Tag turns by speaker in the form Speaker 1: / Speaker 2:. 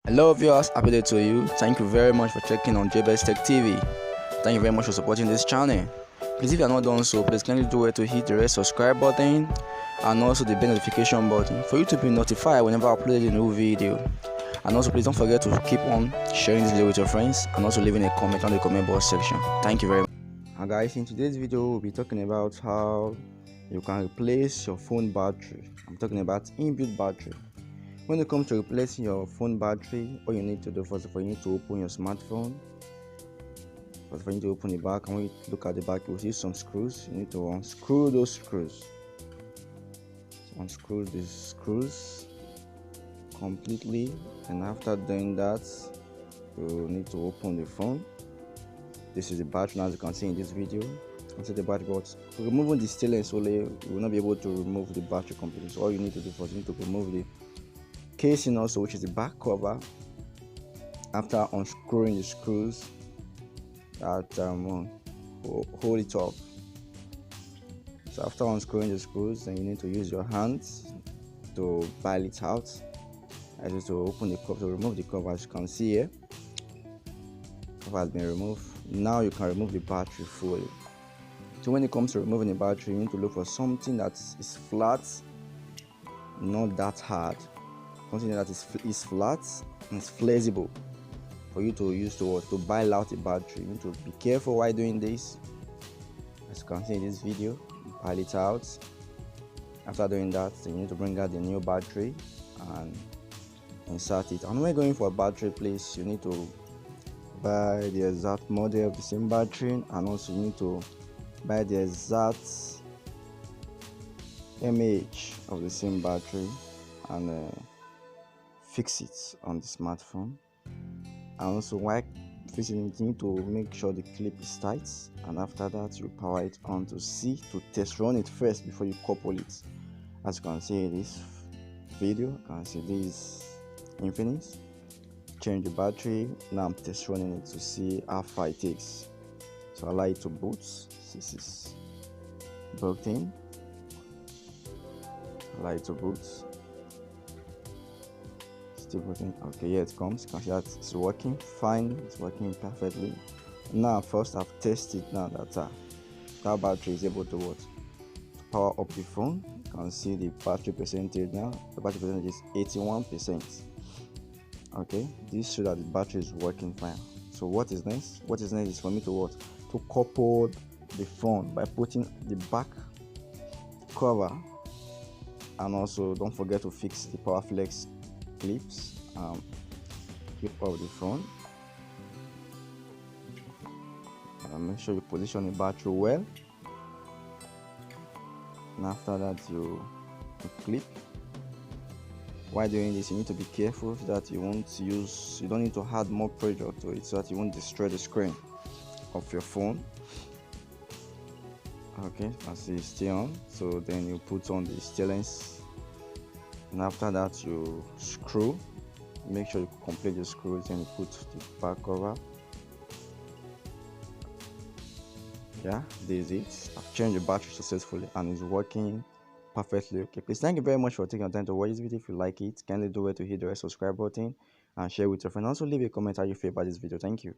Speaker 1: Hello viewers, happy day to you. Thank you very much for checking on Jaybest Tech Tv. Thank you very much for supporting this channel. Please, if you are not done so, please kindly do it to hit the red subscribe button and also the bell notification button for you to be notified whenever I upload a new video. And also please don't forget to keep on sharing this video with your friends and also leaving a comment on the comment box section. Thank you very much. And guys, in today's video we'll be talking about how you can replace your phone battery. I'm talking about inbuilt battery. When it comes to replacing your phone battery, all you need to do first of all, you need to open your smartphone. First of all, you need to open the back, and when you look at the back, you will see some screws. You need to unscrew those screws. So unscrew these screws completely, and after doing that, you need to open the phone. This is the battery, as you can see in this video. Inside the battery, but removing the stainless only, you will not be able to remove the battery completely. So all you need to do first, you need to remove the casing also, which is the back cover. After unscrewing the screws that hold it up. So after unscrewing the screws, then you need to use your hands to pile it out. As you to open the cover, to remove the cover. As you can see here, cover has been removed. Now you can remove the battery fully. So when it comes to removing the battery, you need to look for something that is flat, not that hard. Something that is flat and is flexible for you to use to pile out the battery. You need to be careful while doing this. As you can see in this video, pile it out. After doing that, you need to bring out the new battery and insert it. And when going for a battery place, you need to buy the exact model of the same battery, and also you need to buy the exact mAh of the same battery and fix it on the smartphone. And also while fixing it, you need to make sure the clip is tight, and after that you power it on to see, to test run it first before you couple it. As you can see in this video, you can see this Infinix. Change the battery. Now I'm test running it to see how far it takes. So allow it to boot. This is booked in. Allow it to boot. Still working. Okay, here it comes. You can see that it's working fine. It's working perfectly. Now first I've tested now that that battery is able to what? To power up the phone. You can see the battery percentage now. The battery percentage is 81%. Okay, this shows that the battery is working fine. So what is next? What is next is for me to what? To couple the phone by putting the back cover, and also don't forget to fix the power flex clips, clip of the phone, and make sure you position the battery well. And after that you clip. While doing this, you need to be careful so that you don't need to add more pressure to it, so that you won't destroy the screen of your phone. Okay, as it's still on, so then you put on the stainless, and after that you screw. Make sure you complete the screws, and you put the back cover. Yeah, this is it. I've changed the battery successfully and it's working perfectly. Okay, please, thank you very much for taking your time to watch this video. If you like it, kindly do it to hit the red subscribe button and share with your friends. Also leave a comment how you feel about this video. Thank you.